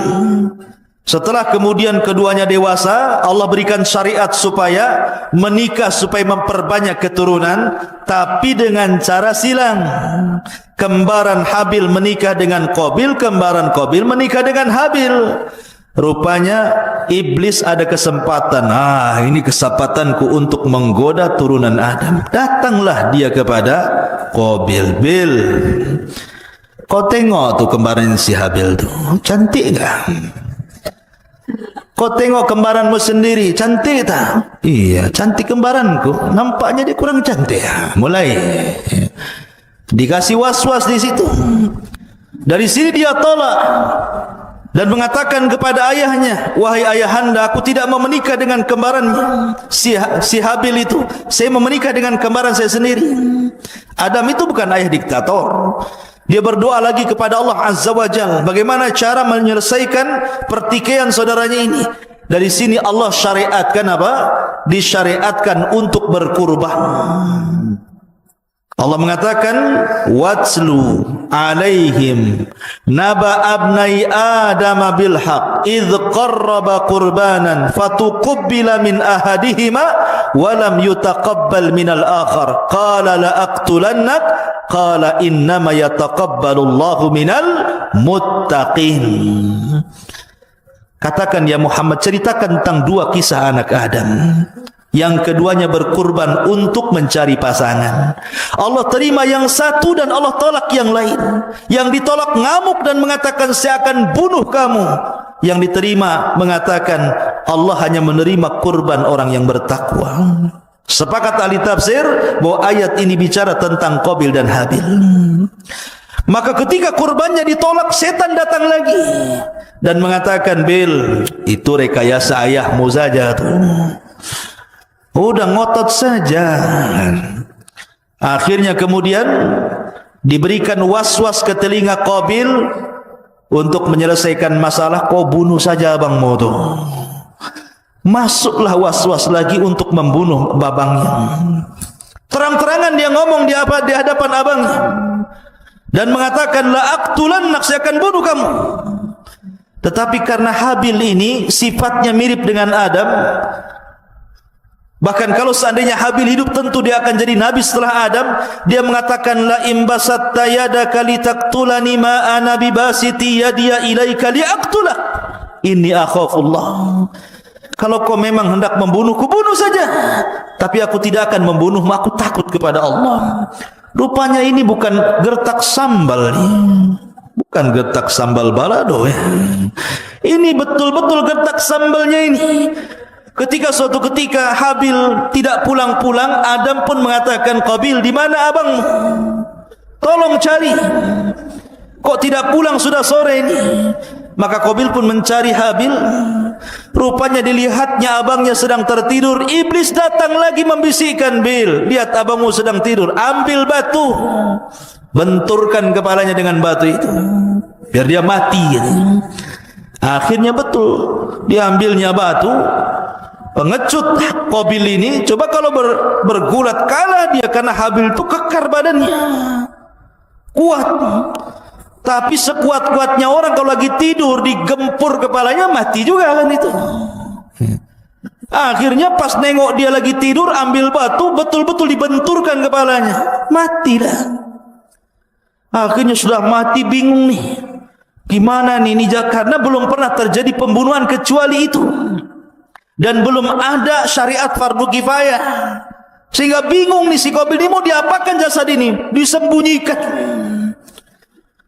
Setelah kemudian keduanya dewasa, Allah berikan syariat supaya menikah, supaya memperbanyak keturunan, tapi dengan cara silang. Kembaran Habil menikah dengan Qabil, kembaran Qabil menikah dengan Habil. Rupanya iblis ada kesempatan. Ini kesempatanku untuk menggoda turunan Adam. Datanglah dia kepada Qabil. Bil, kau tengok tuh kembaran si Habil tuh, cantik enggak? Kau tengok kembaranmu sendiri, cantik tak? Iya, cantik kembaranku. Nampaknya dia kurang cantik. Mulai dikasih was-was di situ. Dari sini dia tolak dan mengatakan kepada ayahnya, wahai ayahanda, aku tidak mau menikah dengan kembarannya si Habil itu. Saya mau menikah dengan kembaran saya sendiri. Adam itu bukan ayah diktator. Dia berdoa lagi kepada Allah Azza wa Jalla, bagaimana cara menyelesaikan pertikaian saudaranya ini. Dari sini Allah syariatkan apa? Disyariatkan untuk berkurban. Allah mengatakan, watslu alaihim naba abnai adam bil haq idh qarraba qurbanan fatuqabbala min ahadihima wa lam yutaqabbal min al-akhar qala la aqtulannak qala innama yataqabbalu Allahu minal muttaqin. Katakan ya Muhammad, ceritakan tentang dua kisah anak Adam. Yang keduanya berkurban untuk mencari pasangan. Allah terima yang satu dan Allah tolak yang lain. Yang ditolak ngamuk dan mengatakan saya akan bunuh kamu. Yang diterima mengatakan Allah hanya menerima kurban orang yang bertakwa. Sepakat ahli tafsir bahwa ayat ini bicara tentang Qabil dan Habil. Maka ketika kurbannya ditolak, setan datang lagi dan mengatakan, Bil, itu rekayasa ayahmu saja tuh. Udah ngotot saja. Akhirnya kemudian diberikan was-was ke telinga Qabil untuk menyelesaikan masalah, kau bunuh saja abangmu tuh. Masuklah was-was lagi untuk membunuh babangnya. Terang-terangan dia ngomong di hadapan abangnya dan mengatakan, la aqtulannak, saya akan bunuh kamu. Tetapi karena Habil ini sifatnya mirip dengan Adam, Bahkan kalau seandainya Habil hidup, tentu dia akan jadi nabi setelah Adam. Dia mengatakan, la imbasatta yadaka litaqtulani ma ana bibasiti yadiya ilaika liaqtulah inni akhafullah. Kalau kau memang hendak membunuhku, bunuh saja, tapi aku tidak akan membunuhmu, aku takut kepada Allah. Rupanya ini bukan gertak sambal nih. Bukan gertak sambal balado ya. Ini betul-betul gertak sambalnya ini. Ketika suatu ketika Habil tidak pulang-pulang, Adam pun mengatakan, Qabil, di mana abangmu? Tolong cari. Kok tidak pulang, sudah sore ini? Maka Qabil pun mencari Habil. Rupanya dilihatnya abangnya sedang tertidur. Iblis datang lagi membisikkan, Bil, lihat abangmu sedang tidur, ambil batu, benturkan kepalanya dengan batu itu, biar dia mati. Akhirnya betul, diambilnya batu. Pengecut Qabil ini, coba kalau bergulat kalah dia, karena Habil itu kekar badannya, kuat. Tapi sekuat-kuatnya orang kalau lagi tidur digempur kepalanya, mati juga kan itu. Akhirnya pas nengok dia lagi tidur, ambil batu, betul-betul dibenturkan kepalanya, mati dah. Akhirnya sudah mati, bingung nih, gimana nih ini, karena belum pernah terjadi pembunuhan kecuali itu. Dan belum ada syariat fardu kifayah, sehingga bingung nih si Qabil ini, mau diapakan jasad ini? Disembunyikan.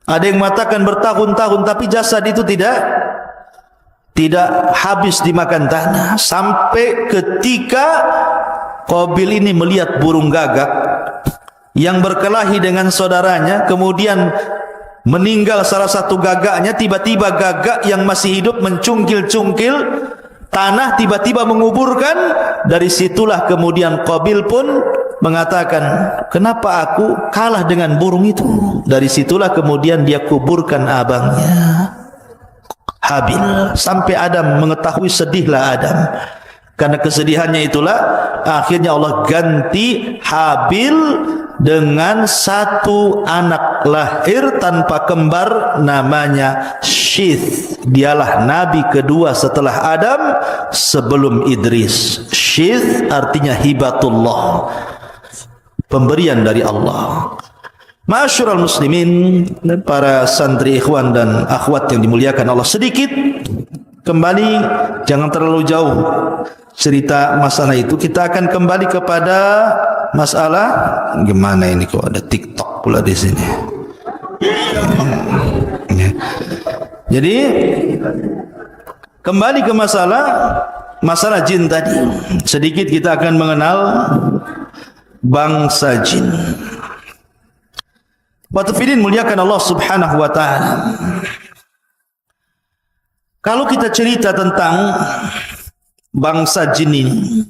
Ada yang mengatakan bertahun-tahun, tapi jasad itu tidak habis dimakan tanah. Sampai ketika Qabil ini melihat burung gagak yang berkelahi dengan saudaranya, kemudian meninggal salah satu gagaknya, tiba-tiba gagak yang masih hidup mencungkil-cungkil tanah, tiba-tiba menguburkan. Dari situlah kemudian Qabil pun mengatakan, kenapa aku kalah dengan burung itu? Dari situlah kemudian dia kuburkan abangnya Habil. Sampai Adam mengetahui, sedihlah Adam. Karena kesedihannya itulah akhirnya Allah ganti Habil dengan satu anak lahir tanpa kembar, namanya Syith. Dialah nabi kedua setelah Adam sebelum Idris. Syith artinya hibatullah, pemberian dari Allah. Ma'asyiral muslimin, para santri, ikhwan dan akhwat yang dimuliakan Allah, sedikit kembali, jangan terlalu jauh cerita masalah itu. Kita akan kembali kepada masalah, gimana ini kok ada TikTok pula di sini. Jadi kembali ke masalah jin tadi. Sedikit kita akan mengenal bangsa jin. Wattafidin, muliakan Allah subhanahu wa ta'ala. Kalau kita cerita tentang bangsa jin ini,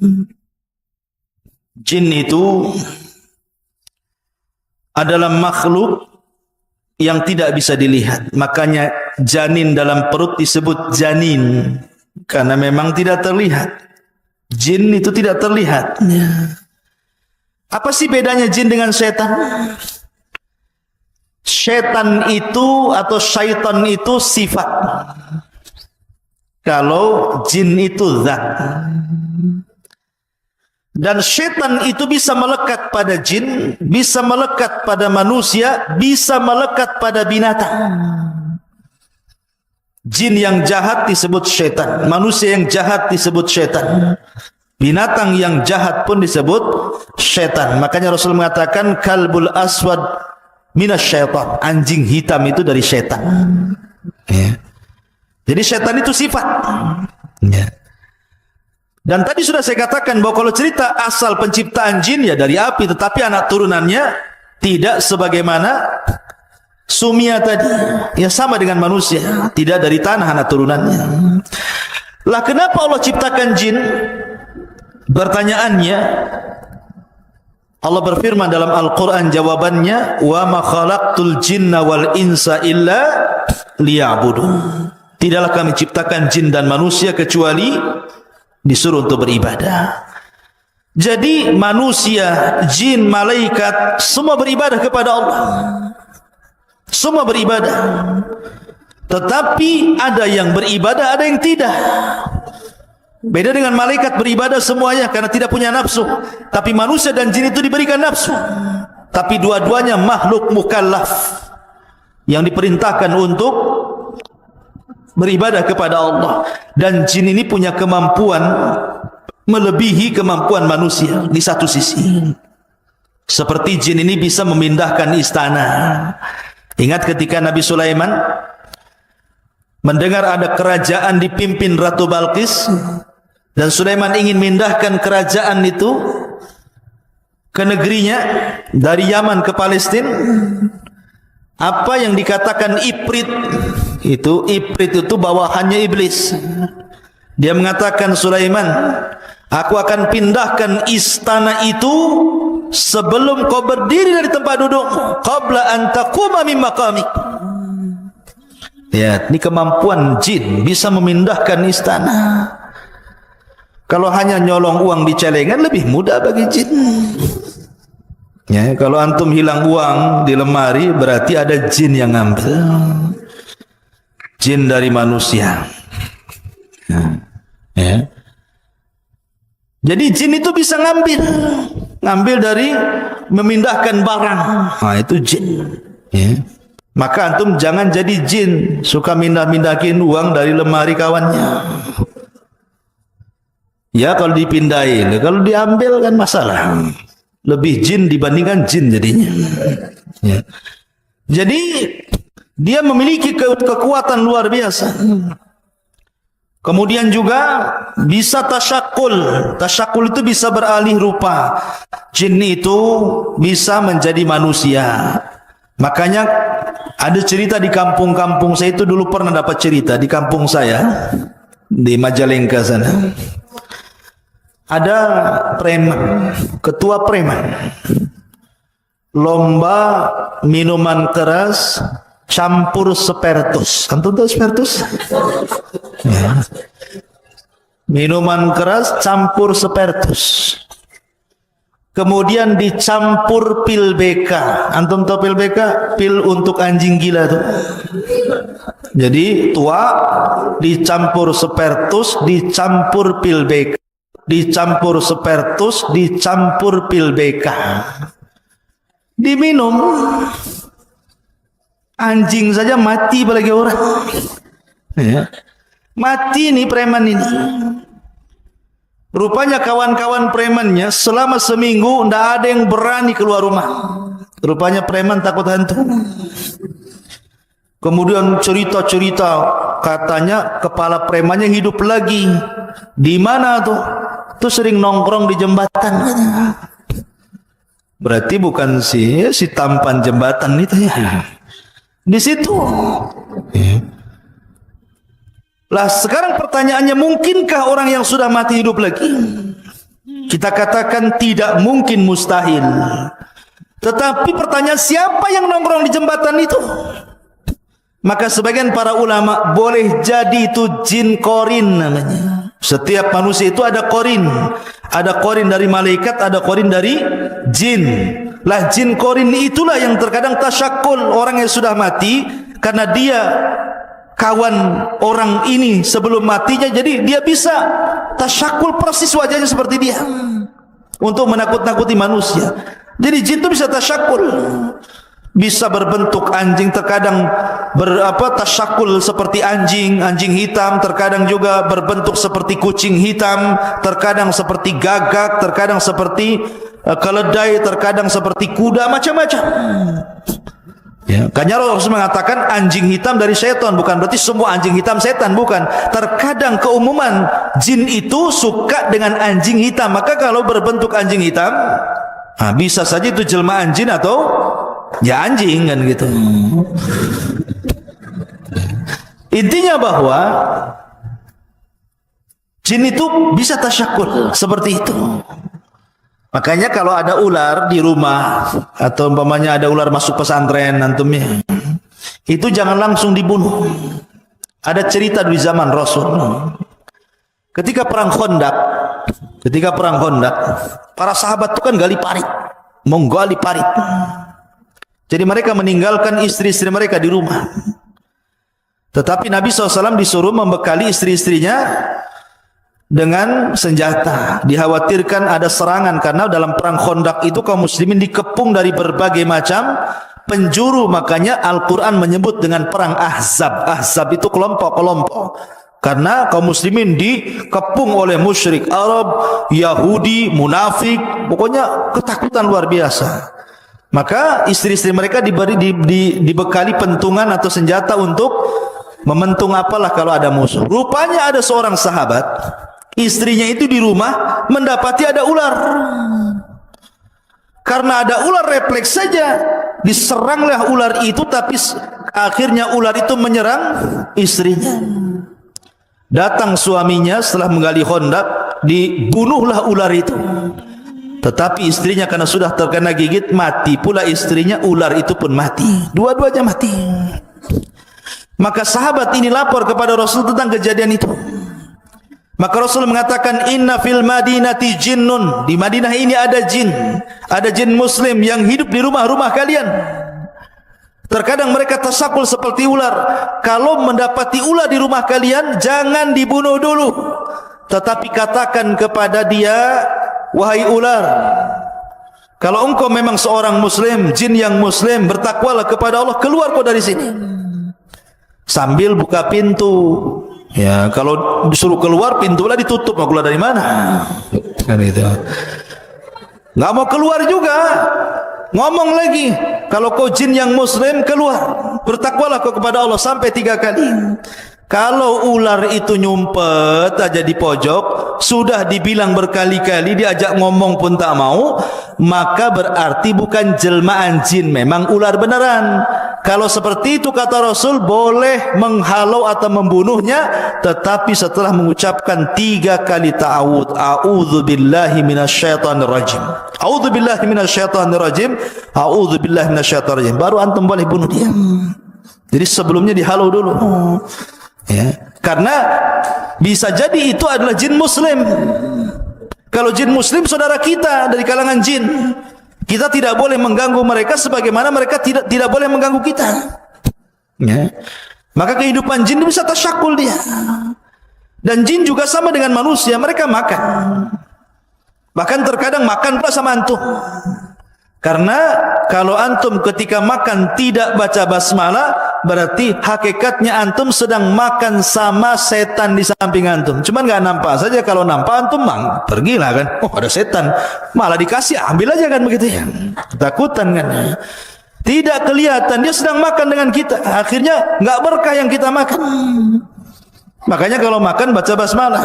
jin itu adalah makhluk yang tidak bisa dilihat. Makanya janin dalam perut disebut janin, karena memang tidak terlihat. Jin itu tidak terlihat. Apa sih bedanya jin dengan setan? Setan itu atau syaitan itu sifat, kalau jin itu zat. Dan setan itu bisa melekat pada jin, bisa melekat pada manusia, bisa melekat pada binatang. Jin yang jahat disebut setan, manusia yang jahat disebut setan, binatang yang jahat pun disebut setan. Makanya Rasul mengatakan, kalbul aswad minasyaitan, anjing hitam itu dari setan. Ya. Jadi setan itu sifat. Ya. Dan tadi sudah saya katakan bahwa kalau cerita asal penciptaan jin ya dari api, tetapi anak turunannya tidak sebagaimana Sumia tadi. Ya sama dengan manusia, tidak dari tanah anak turunannya. Lah kenapa Allah ciptakan jin? Pertanyaannya, Allah berfirman dalam Al-Quran, jawabannya, wa ma khalaqtul jinna wal insa illa liya'budun. Tidaklah kami ciptakan jin dan manusia kecuali disuruh untuk beribadah. Jadi manusia, jin, malaikat semua beribadah kepada Allah. Semua beribadah. Tetapi ada yang beribadah, ada yang tidak. Beda dengan malaikat beribadah semuanya karena tidak punya nafsu. Tapi manusia dan jin itu diberikan nafsu. Tapi dua-duanya makhluk mukallaf yang diperintahkan untuk beribadah kepada Allah. Dan jin ini punya kemampuan melebihi kemampuan manusia di satu sisi. Seperti jin ini bisa memindahkan istana. Ingat ketika Nabi Sulaiman mendengar ada kerajaan dipimpin Ratu Balqis, dan Sulaiman ingin memindahkan kerajaan itu ke negerinya dari Yaman ke Palestina. Apa yang dikatakan Ifrit itu bawahannya iblis. Dia mengatakan, Sulaiman, aku akan pindahkan istana itu sebelum kau berdiri dari tempat duduk, qabla an taquma min maqamik. Ya, ini kemampuan jin bisa memindahkan istana. Kalau hanya nyolong uang di celengan lebih mudah bagi jin. Ya, kalau antum hilang uang di lemari berarti ada jin yang ngambil. Jin dari manusia. Ya. Jadi jin itu bisa ngambil dari memindahkan barang. Nah, itu jin. Ya. Maka antum jangan jadi jin suka mindah-mindahin uang dari lemari kawannya. Ya, kalau dipindahin, kalau diambil kan masalah. Lebih jin dibandingkan jin jadinya. Ya. Jadi dia memiliki kekuatan luar biasa. Kemudian juga bisa tasyakul. Tasyakul itu bisa beralih rupa. Jin itu bisa menjadi manusia. Makanya ada cerita di kampung-kampung saya itu, dulu pernah dapat cerita di kampung saya di Majalengka sana. Ada preman, ketua preman, lomba minuman keras campur spertus. Antum tahu spertus? Ya. Minuman keras campur spertus. Kemudian dicampur pil BK. Antum tahu pil BK? Pil untuk anjing gila tuh. Jadi tua dicampur spertus, dicampur pil BK. Dicampur spertus, dicampur pil BK. Diminum. Anjing saja mati apalagi orang. Ya. Mati nih preman ini. Rupanya kawan-kawan premannya selama seminggu tidak ada yang berani keluar rumah. Rupanya preman takut hantu. Kemudian cerita-cerita katanya kepala premannya hidup lagi. Di mana tuh? Tuh sering nongkrong di jembatan. Berarti bukan si tampan jembatan itu ya. Di situ. Ya. Lah sekarang pertanyaannya, mungkinkah orang yang sudah mati hidup lagi? Kita katakan tidak mungkin, mustahil. Tetapi pertanyaan, siapa yang nongkrong di jembatan itu? Maka sebagian para ulama, boleh jadi itu jin korin namanya. Setiap manusia itu ada korin. Ada korin dari malaikat, ada korin dari jin. Lah jin korin itulah yang terkadang tasyakul orang yang sudah mati, karena dia kawan orang ini sebelum matinya, jadi dia bisa tasyakul persis wajahnya seperti dia untuk menakut-nakuti manusia. Jadi jin itu bisa tasyakul, bisa berbentuk anjing, terkadang tasyakul seperti anjing hitam, terkadang juga berbentuk seperti kucing hitam, terkadang seperti gagak, terkadang seperti keledai, terkadang seperti kuda, macam-macam. Ya, karena Rasul mengatakan anjing hitam dari setan, bukan berarti semua anjing hitam setan, bukan. Terkadang keumuman jin itu suka dengan anjing hitam, maka kalau berbentuk anjing hitam, bisa saja itu jelmaan jin atau ya anjing kan gitu. Intinya bahwa jin itu bisa tasyakul seperti itu. Makanya kalau ada ular di rumah atau umpamanya ada ular masuk pesantren antumnya, itu jangan langsung dibunuh. Ada cerita di zaman Rasul. Ketika perang Khandaq, para sahabat itu kan gali parit, menggali parit. Jadi mereka meninggalkan istri-istri mereka di rumah. Tetapi Nabi SAW disuruh membekali istri-istrinya dengan senjata. Dikhawatirkan ada serangan karena dalam perang Khandaq itu kaum muslimin dikepung dari berbagai macam penjuru. Makanya Al-Quran menyebut dengan perang Ahzab. Ahzab itu kelompok-kelompok. Karena kaum muslimin dikepung oleh musyrik Arab, Yahudi, munafik, pokoknya ketakutan luar biasa. Maka istri-istri mereka dibekali pentungan atau senjata untuk mementung apalah kalau ada musuh. Rupanya ada seorang sahabat, istrinya itu di rumah mendapati ada ular. Karena ada ular, refleks saja diseranglah ular itu, tapi akhirnya ular itu menyerang istrinya. Datang suaminya setelah menggali Khandaq, dibunuhlah ular itu. Tetapi istrinya karena sudah terkena gigit, mati pula istrinya, ular itu pun mati. Dua-duanya mati. Maka sahabat ini lapor kepada Rasul tentang kejadian itu. Maka Rasul mengatakan, inna fil madinati jinnun. Di Madinah ini ada jin. Ada jin muslim yang hidup di rumah-rumah kalian. Terkadang mereka tersakul seperti ular. Kalau mendapati ular di rumah kalian, jangan dibunuh dulu, tetapi katakan kepada dia, wahai ular, kalau engkau memang seorang muslim, jin yang muslim, bertakwalah kepada Allah, keluar kau dari sini. Sambil buka pintu. Ya, kalau disuruh keluar, pintulah ditutup. Mau keluar dari mana? Kan itu. Nggak mau keluar juga. Ngomong lagi, kalau kau jin yang muslim, keluar, bertakwalah kau kepada Allah, sampai 3 kali. Kalau ular itu nyumpet aja di pojok, sudah dibilang berkali-kali, diajak ngomong pun tak mau, maka berarti bukan jelmaan jin, memang ular beneran. Kalau seperti itu kata Rasul, boleh menghalau atau membunuhnya, tetapi setelah mengucapkan 3 kali ta'awud, a'udzubillahi minasyaitonir rajim, a'udzubillahi minasyaitonir rajim, a'udzubillahi minasyaitonir rajim, baru antum boleh bunuh dia. Jadi sebelumnya dihalau dulu. Ya, karena bisa jadi itu adalah jin muslim. Kalau jin muslim saudara kita dari kalangan jin, kita tidak boleh mengganggu mereka sebagaimana mereka tidak boleh mengganggu kita. Ya. Maka kehidupan jin bisa tasyakul dia. Dan jin juga sama dengan manusia, mereka makan. Bahkan terkadang makan pula sama antum. Karena kalau antum ketika makan tidak baca basmalah, berarti hakikatnya antum sedang makan sama setan di samping antum. Cuman nggak nampak saja. Kalau nampak antum pergilah kan. Oh, ada setan. Malah dikasih, ambil aja kan begitu ya. Ketakutan kan. Tidak kelihatan dia sedang makan dengan kita. Akhirnya nggak berkah yang kita makan. Makanya kalau makan baca basmalah.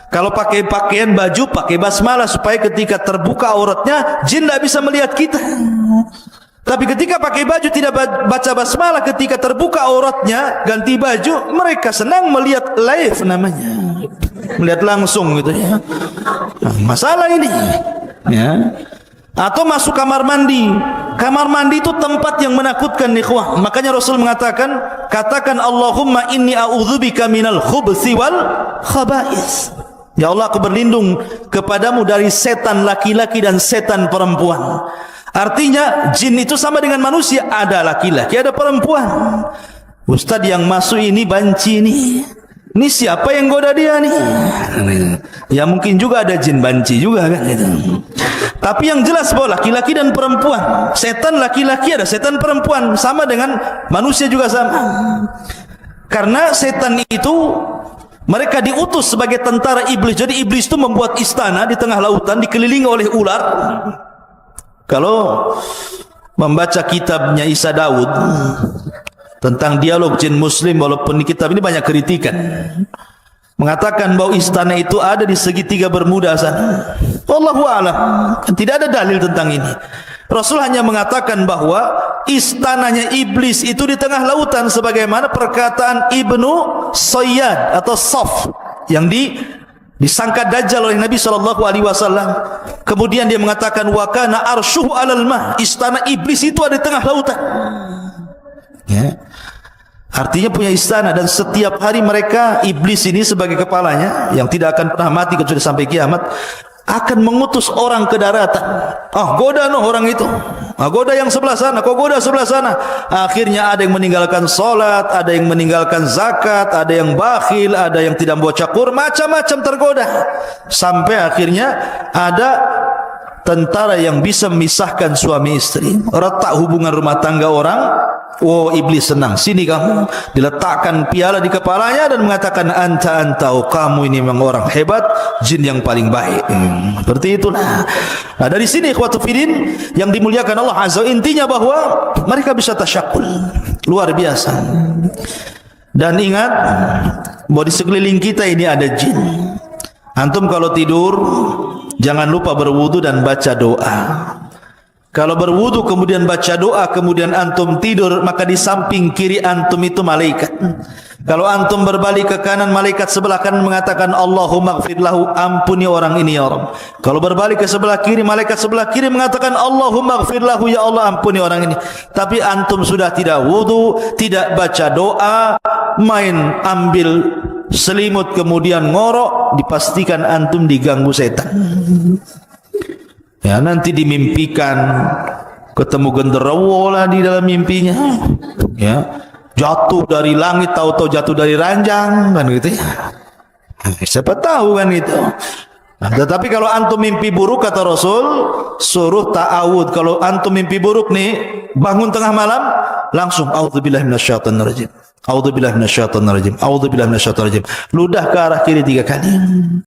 Kalau pakai pakaian baju pakai basmalah supaya ketika terbuka auratnya jin tidak bisa melihat kita. Tapi ketika pakai baju tidak baca basmalah, ketika terbuka auratnya ganti baju, mereka senang melihat live namanya, melihat langsung gitu ya. Nah, masalah ini ya. Atau masuk kamar mandi. Kamar mandi itu tempat yang menakutkan ikhwah. Makanya Rasul mengatakan, katakan Allahumma inni a'udzubika minal khubthi wal khaba'is. Ya Allah, aku berlindung kepadamu dari setan laki-laki dan setan perempuan. Artinya jin itu sama dengan manusia, ada laki-laki, ada perempuan. Ustadz yang masuk ini banci nih. Ini siapa yang goda dia nih? Ya mungkin juga ada jin banci juga kan gitu. Tapi yang jelas bahwa laki-laki dan perempuan, setan laki-laki ada setan perempuan, sama dengan manusia juga sama. Karena setan itu mereka diutus sebagai tentara iblis. Jadi iblis itu membuat istana di tengah lautan dikelilingi oleh ular. Kalau membaca kitabnya Isa Daud tentang dialog jin muslim, walaupun di kitab ini banyak kritikan, mengatakan bahwa istana itu ada di segitiga Bermuda sana. Wallahu a'lam. Tidak ada dalil tentang ini. Rasul hanya mengatakan bahwa istananya iblis itu di tengah lautan, sebagaimana perkataan Ibnu Sayyad atau Saf yang disangka dajjal oleh Nabi SAW. Kemudian dia mengatakan wa kana arsyuhu 'alal ma, istana iblis itu ada di tengah lautan. Ya. Artinya punya istana, dan setiap hari mereka, iblis ini sebagai kepalanya yang tidak akan pernah mati kecuali sampai kiamat, akan mengutus orang ke daratan. Goda orang itu. Goda yang sebelah sana, kau goda sebelah sana. Akhirnya ada yang meninggalkan solat, ada yang meninggalkan zakat, ada yang bakhil, ada yang tidak membaca Quran, macam-macam tergoda. Sampai akhirnya ada tentara yang bisa memisahkan suami istri, retak hubungan rumah tangga orang. Iblis senang, sini kamu, diletakkan piala di kepalanya dan mengatakan anta, kamu ini memang orang hebat, jin yang paling baik. Seperti itulah. Nah, dari sini ikhwatu fillah yang dimuliakan Allah Azza, intinya bahwa mereka bisa tasyakul luar biasa. Dan ingat bahwa di sekeliling kita ini ada jin. Antum kalau tidur jangan lupa berwudu dan baca doa. Kalau berwudu kemudian baca doa, kemudian antum tidur, maka di samping kiri antum itu malaikat. Kalau antum berbalik ke kanan, malaikat sebelah kanan mengatakan Allahumma ighfir lahu, ampuni orang ini ya Rabb. Kalau berbalik ke sebelah kiri, malaikat sebelah kiri mengatakan Allahumma ighfir lahu, ya Allah ampuni orang ini. Tapi antum sudah tidak wudu, tidak baca doa, main ambil selimut kemudian ngorok, dipastikan antum diganggu setan. Ya, nanti dimimpikan ketemu genderuwo lah di dalam mimpinya. Ya, jatuh dari langit, tahu-tahu jatuh dari ranjang kan gitu ya. Siapa tahu kan itu. Nah, tetapi kalau antum mimpi buruk kata Rasul, suruh ta'awud. Kalau antum mimpi buruk nih, bangun tengah malam, langsung a'udzubillahi minasyaitonir rajim. A'udzubillahi minasyaitonir rajim. A'udzubillahi minasyaitonir rajim. Ludah ke arah kiri 3 kali.